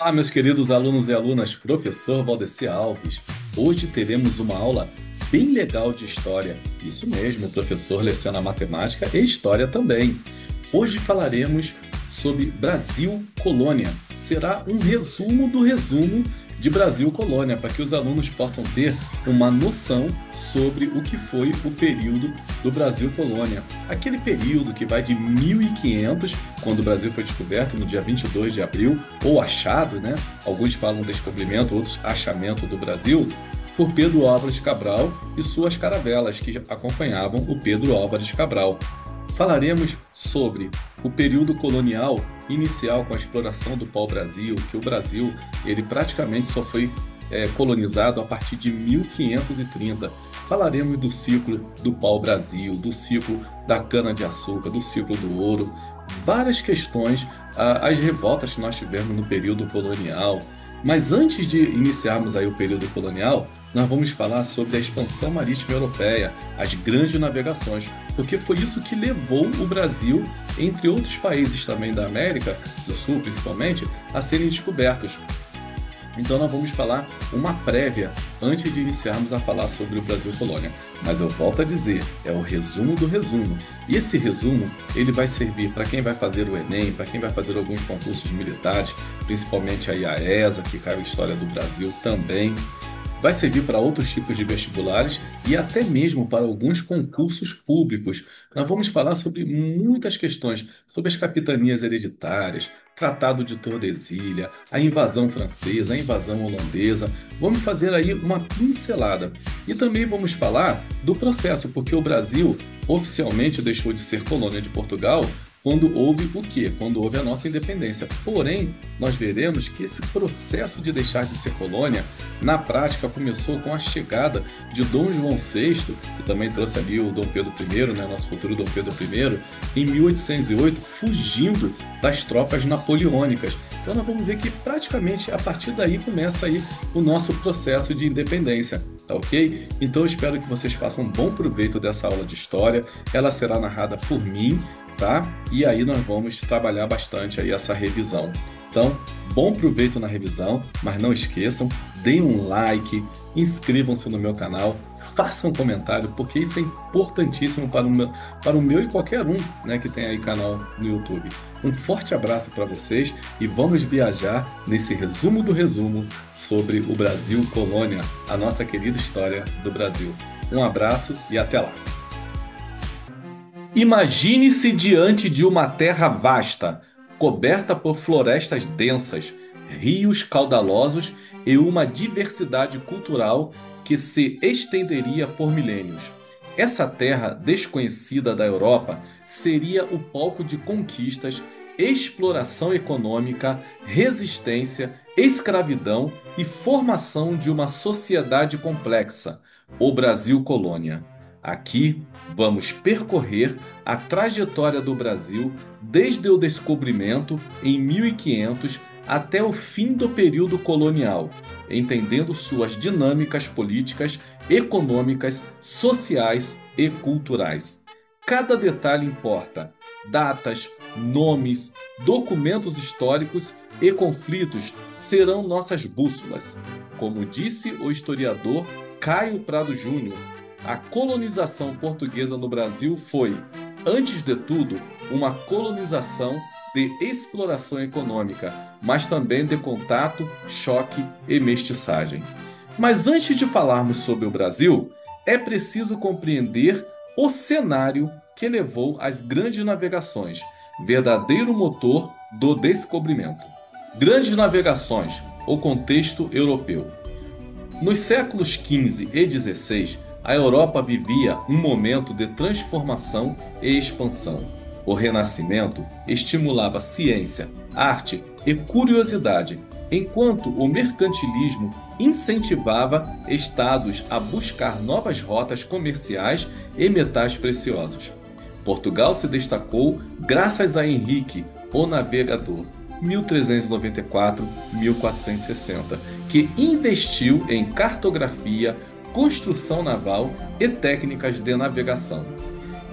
Olá, meus queridos alunos e alunas, professor Valdeci Alves. Hoje teremos uma aula bem legal de história. Isso mesmo, o professor leciona matemática e história também. Hoje falaremos sobre Brasil Colônia. Será um resumo do resumo de Brasil Colônia, para que os alunos possam ter uma noção sobre o que foi o período do Brasil Colônia. Aquele período que vai de 1500, quando o Brasil foi descoberto, no dia 22 de abril, ou achado, né? Alguns falam descobrimento, outros achamento do Brasil, por Pedro Álvares Cabral e suas caravelas que acompanhavam o Pedro Álvares Cabral. Falaremos sobre o período colonial inicial com a exploração do pau-brasil, que o Brasil ele praticamente só foi colonizado a partir de 1530. Falaremos do ciclo do pau-brasil, do ciclo da cana-de-açúcar, do ciclo do ouro, várias questões, as revoltas que nós tivemos no período colonial. Mas antes de iniciarmos aí o período colonial, nós vamos falar sobre a expansão marítima europeia, as grandes navegações, porque foi isso que levou o Brasil, entre outros países também da América do Sul principalmente, a serem descobertos. Então nós vamos falar uma prévia antes de iniciarmos a falar sobre o Brasil Colônia. Mas eu volto a dizer, é o resumo do resumo. E esse resumo, ele vai servir para quem vai fazer o Enem, para quem vai fazer alguns concursos militares, principalmente aí a ESA, que caiu a História do Brasil também. Vai servir para outros tipos de vestibulares e até mesmo para alguns concursos públicos. Nós vamos falar sobre muitas questões, sobre as capitanias hereditárias, Tratado de Tordesilhas, a invasão francesa, a invasão holandesa. Vamos fazer aí uma pincelada. E também vamos falar do processo, porque o Brasil oficialmente deixou de ser colônia de Portugal quando houve o quê? Quando houve a nossa independência. Porém, nós veremos que esse processo de deixar de ser colônia, na prática, começou com a chegada de Dom João VI, que também trouxe ali o Dom Pedro I, né, nosso futuro Dom Pedro I, em 1808, fugindo das tropas napoleônicas. Então nós vamos ver que praticamente a partir daí começa aí o nosso processo de independência, tá ok? Então eu espero que vocês façam um bom proveito dessa aula de história. Ela será narrada por mim, tá? E aí nós vamos trabalhar bastante aí essa revisão. Então, bom proveito na revisão, mas não esqueçam, deem um like, inscrevam-se no meu canal, façam um comentário, porque isso é importantíssimo para o meu e qualquer um, né, que tem aí canal no YouTube. Um forte abraço para vocês e vamos viajar nesse resumo do resumo sobre o Brasil Colônia, a nossa querida história do Brasil. Um abraço e até lá! Imagine-se diante de uma terra vasta, coberta por florestas densas, rios caudalosos e uma diversidade cultural que se estenderia por milênios. Essa terra desconhecida da Europa seria o palco de conquistas, exploração econômica, resistência, escravidão e formação de uma sociedade complexa, o Brasil Colônia. Aqui vamos percorrer a trajetória do Brasil desde o descobrimento em 1500 até o fim do período colonial, entendendo suas dinâmicas políticas, econômicas, sociais e culturais. Cada detalhe importa: datas, nomes, documentos históricos e conflitos serão nossas bússolas. Como disse o historiador Caio Prado Júnior, a colonização portuguesa no Brasil foi, antes de tudo, uma colonização de exploração econômica, mas também de contato, choque e mestiçagem. Mas antes de falarmos sobre o Brasil, é preciso compreender o cenário que levou às grandes navegações, verdadeiro motor do descobrimento. Grandes navegações, o contexto europeu. Nos séculos XV e XVI, a Europa vivia um momento de transformação e expansão. O Renascimento estimulava ciência, arte e curiosidade, enquanto o mercantilismo incentivava estados a buscar novas rotas comerciais e metais preciosos. Portugal se destacou graças a Henrique, o Navegador, 1394-1460, que investiu em cartografia, construção naval e técnicas de navegação.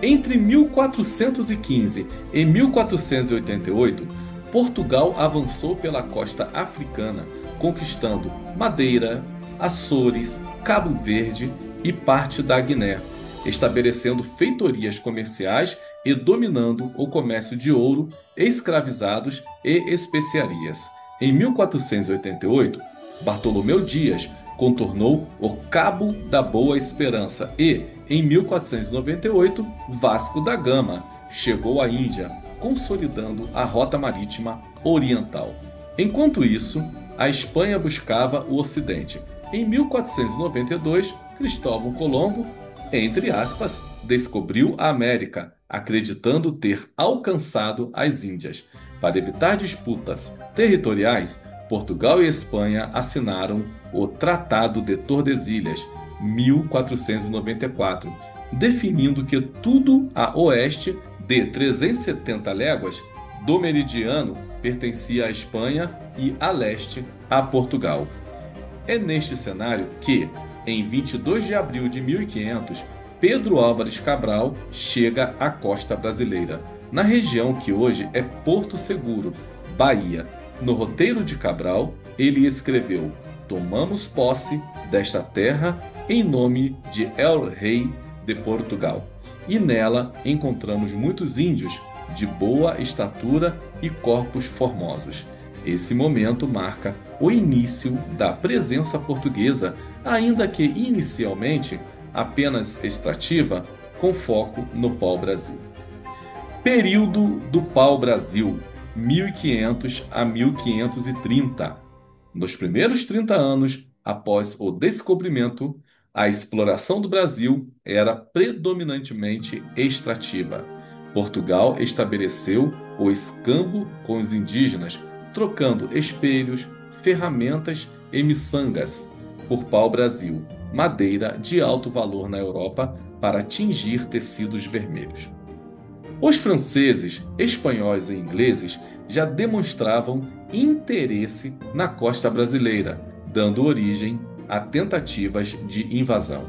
Entre 1415 e 1488, Portugal avançou pela costa africana, conquistando Madeira, Açores, Cabo Verde e parte da Guiné, estabelecendo feitorias comerciais e dominando o comércio de ouro, escravizados e especiarias. Em 1488, Bartolomeu Dias contornou o Cabo da Boa Esperança e, em 1498, Vasco da Gama chegou à Índia, consolidando a rota marítima oriental. Enquanto isso, a Espanha buscava o Ocidente. Em 1492, Cristóvão Colombo, entre aspas, descobriu a América, acreditando ter alcançado as Índias. Para evitar disputas territoriais, Portugal e Espanha assinaram o Tratado de Tordesilhas, 1494, definindo que tudo a oeste de 370 léguas do meridiano pertencia à Espanha e a leste a Portugal. É neste cenário que, em 22 de abril de 1500, Pedro Álvares Cabral chega à costa brasileira, na região que hoje é Porto Seguro, Bahia. No roteiro de Cabral, ele escreveu: "Tomamos posse desta terra em nome de El Rei de Portugal." E nela encontramos muitos índios de boa estatura e corpos formosos. Esse momento marca o início da presença portuguesa, ainda que inicialmente apenas extrativa, com foco no pau-brasil. Período do pau-brasil, 1500 a 1530. Nos primeiros 30 anos após o descobrimento, a exploração do Brasil era predominantemente extrativa. Portugal estabeleceu o escambo com os indígenas, trocando espelhos, ferramentas e miçangas por pau-brasil, madeira de alto valor na Europa para tingir tecidos vermelhos. Os franceses, espanhóis e ingleses já demonstravam interesse na costa brasileira, dando origem a tentativas de invasão.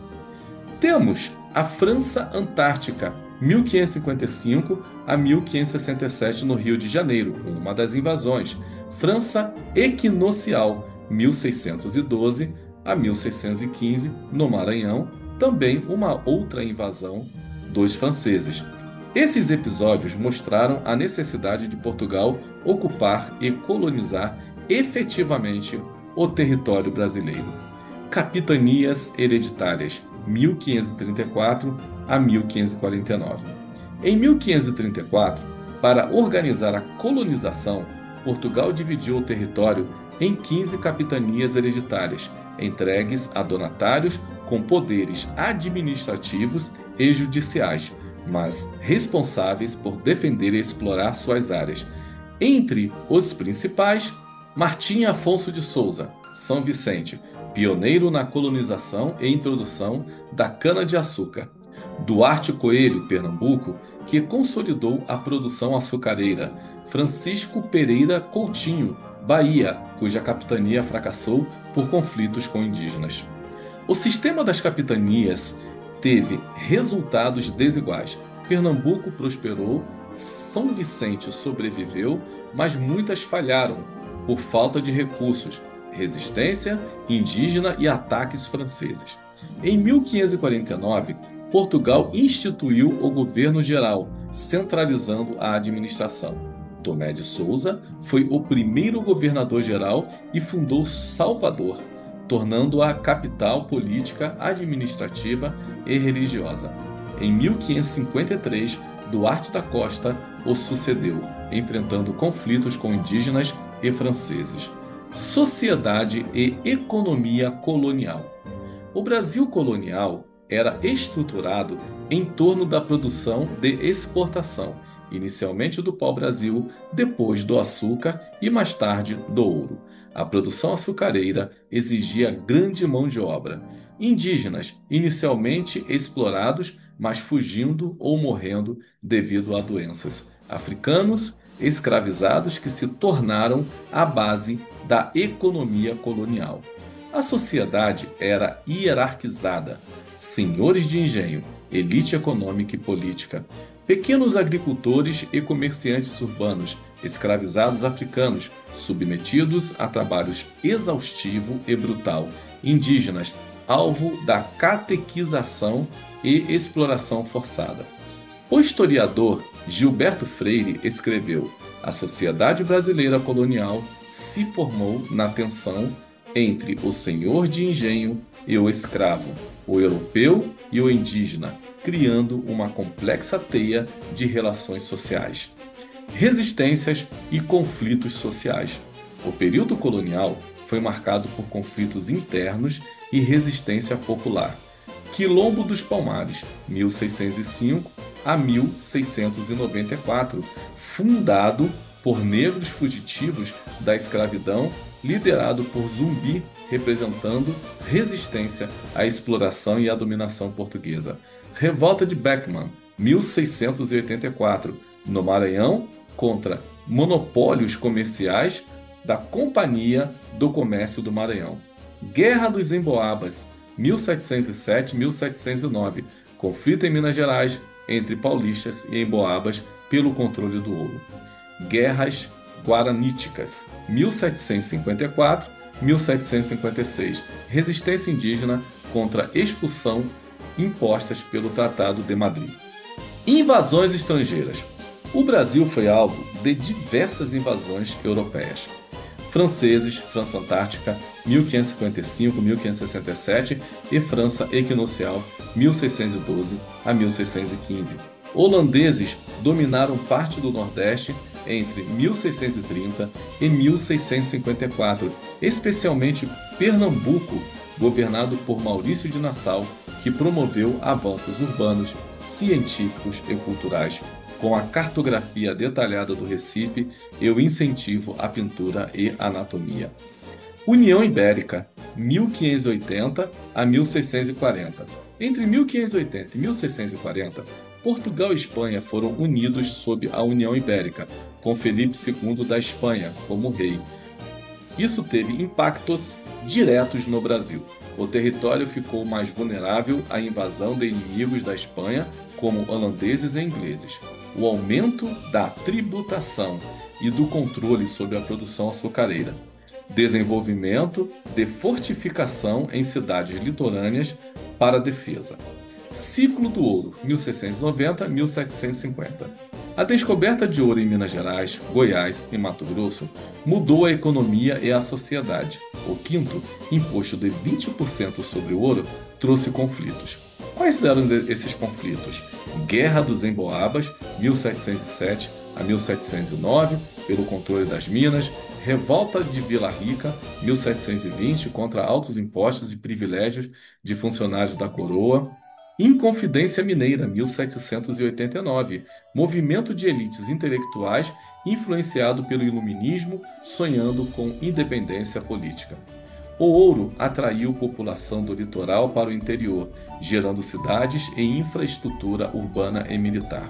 Temos a França Antártica, 1555 a 1567 no Rio de Janeiro, uma das invasões. França Equinocial, 1612 a 1615 no Maranhão, também uma outra invasão dos franceses. Esses episódios mostraram a necessidade de Portugal ocupar e colonizar efetivamente o território brasileiro. Capitanias hereditárias, 1534 a 1549. Em 1534, para organizar a colonização, Portugal dividiu o território em 15 capitanias hereditárias, entregues a donatários com poderes administrativos e judiciais, mas responsáveis por defender e explorar suas áreas. Entre os principais, Martim Afonso de Souza, São Vicente, pioneiro na colonização e introdução da cana-de-açúcar. Duarte Coelho, Pernambuco, que consolidou a produção açucareira. Francisco Pereira Coutinho, Bahia, cuja capitania fracassou por conflitos com indígenas. O sistema das capitanias teve resultados desiguais. Pernambuco prosperou, São Vicente sobreviveu, mas muitas falharam por falta de recursos, resistência indígena e ataques franceses. Em 1549, Portugal instituiu o governo geral, centralizando a administração. Tomé de Souza foi o primeiro governador-geral e fundou Salvador, tornando-a capital política, administrativa e religiosa. Em 1553, Duarte da Costa o sucedeu, enfrentando conflitos com indígenas e franceses. Sociedade e economia colonial. O Brasil colonial era estruturado em torno da produção de exportação, inicialmente do pau-brasil, depois do açúcar e mais tarde do ouro. A produção açucareira exigia grande mão de obra. Indígenas, inicialmente explorados, mas fugindo ou morrendo devido a doenças. Africanos, escravizados que se tornaram a base da economia colonial. A sociedade era hierarquizada. Senhores de engenho, elite econômica e política, pequenos agricultores e comerciantes urbanos, escravizados africanos, submetidos a trabalhos exaustivo e brutal, indígenas, alvo da catequização e exploração forçada. O historiador Gilberto Freire escreveu: a sociedade brasileira colonial se formou na tensão entre o senhor de engenho e o escravo, o europeu e o indígena, criando uma complexa teia de relações sociais, resistências e conflitos sociais. O período colonial foi marcado por conflitos internos e resistência popular. Quilombo dos Palmares, 1605 a 1694, fundado por negros fugitivos da escravidão, liderado por Zumbi, representando resistência à exploração e à dominação portuguesa. Revolta de Beckman, 1684, no Maranhão, contra monopólios comerciais da Companhia do Comércio do Maranhão. Guerra dos Emboabas, 1707-1709, conflito em Minas Gerais entre paulistas e emboabas pelo controle do ouro. Guerras Guaraníticas, 1754-1756, resistência indígena contra a expulsão impostas pelo Tratado de Madrid. Invasões estrangeiras. O Brasil foi alvo de diversas invasões europeias. Franceses, França Antártica, 1555-1567 e França Equinocial, 1612 a 1615. Holandeses dominaram parte do Nordeste entre 1630 e 1654, especialmente Pernambuco, governado por Maurício de Nassau, que promoveu avanços urbanos, científicos e culturais, com a cartografia detalhada do Recife e o incentivo à pintura e anatomia. União Ibérica, 1580 a 1640. Entre 1580 e 1640, Portugal e Espanha foram unidos sob a União Ibérica, com Felipe II da Espanha como rei. Isso teve impactos diretos no Brasil. O território ficou mais vulnerável à invasão de inimigos da Espanha, como holandeses e ingleses. O aumento da tributação e do controle sobre a produção açucareira. Desenvolvimento de fortificação em cidades litorâneas para a defesa. Ciclo do ouro, 1690-1750. A descoberta de ouro em Minas Gerais, Goiás e Mato Grosso mudou a economia e a sociedade. O quinto, imposto de 20% sobre o ouro, trouxe conflitos. Quais eram esses conflitos? Guerra dos Emboabas, 1707 a 1709, pelo controle das minas. Revolta de Vila Rica, 1720, contra altos impostos e privilégios de funcionários da coroa. Inconfidência Mineira, 1789, movimento de elites intelectuais influenciado pelo iluminismo, sonhando com independência política. O ouro atraiu população do litoral para o interior, gerando cidades e infraestrutura urbana e militar.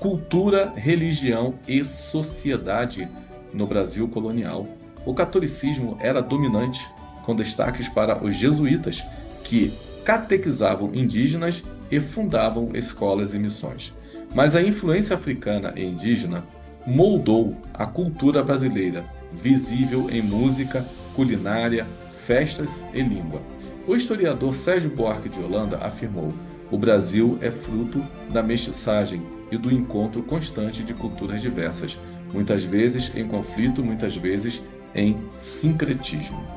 Cultura, religião e sociedade no Brasil colonial. O catolicismo era dominante, com destaques para os jesuítas, que catequizavam indígenas e fundavam escolas e missões. Mas a influência africana e indígena moldou a cultura brasileira, visível em música, culinária, festas e língua. O historiador Sérgio Buarque de Holanda afirmou: o Brasil é fruto da mestiçagem e do encontro constante de culturas diversas, muitas vezes em conflito, muitas vezes em sincretismo.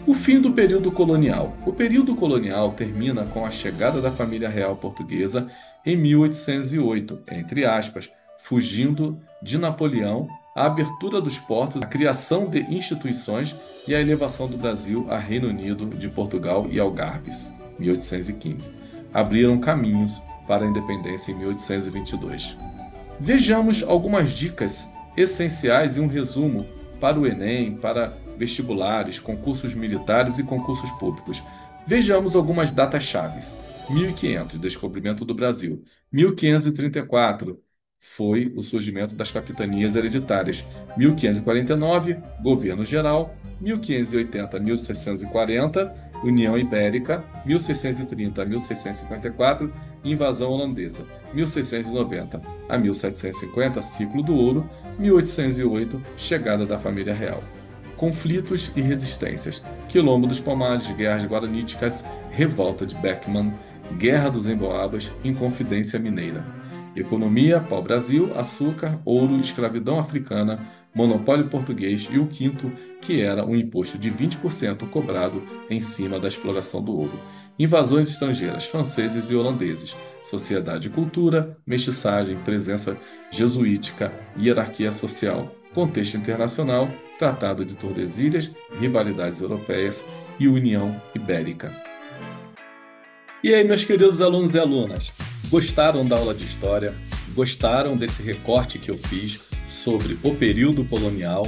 O fim do período colonial. O período colonial termina com a chegada da família real portuguesa em 1808, entre aspas, fugindo de Napoleão, a abertura dos portos, a criação de instituições e a elevação do Brasil a Reino Unido de Portugal e Algarves, 1815. Abriram caminhos para a independência em 1822. Vejamos algumas dicas essenciais e um resumo para o Enem, para vestibulares, concursos militares e concursos públicos. Vejamos algumas datas-chaves. 1500, descobrimento do Brasil. 1534, foi o surgimento das capitanias hereditárias. 1549, governo geral. 1580 a 1640, União Ibérica, 1630 a 1654, invasão holandesa, 1690 a 1750, ciclo do ouro, 1808, chegada da família real. Conflitos e resistências, Quilombo dos Palmares, guerras guaraníticas, revolta de Beckman, Guerra dos Emboabas, Inconfidência Mineira. Economia, pau-brasil, açúcar, ouro, escravidão africana, monopólio português e o quinto, que era um imposto de 20% cobrado em cima da exploração do ouro. Invasões estrangeiras, franceses e holandeses. Sociedade e cultura, mestiçagem, presença jesuítica, hierarquia social. Contexto internacional, Tratado de Tordesilhas, rivalidades europeias e União Ibérica. E aí, meus queridos alunos e alunas, gostaram da aula de História? Gostaram desse recorte que eu fiz sobre o período colonial?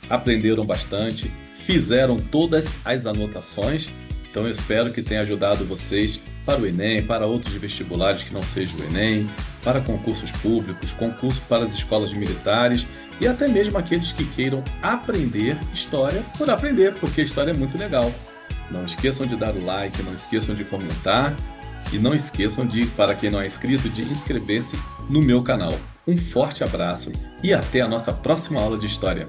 Aprenderam bastante? Fizeram todas as anotações? Então eu espero que tenha ajudado vocês para o Enem, para outros vestibulares que não sejam o Enem, para concursos públicos, concurso para as escolas militares e até mesmo aqueles que queiram aprender História por aprender, porque História é muito legal. Não esqueçam de dar o like, não esqueçam de comentar e não esqueçam de, para quem não é inscrito, de inscrever-se no meu canal. Um forte abraço e até a nossa próxima aula de História.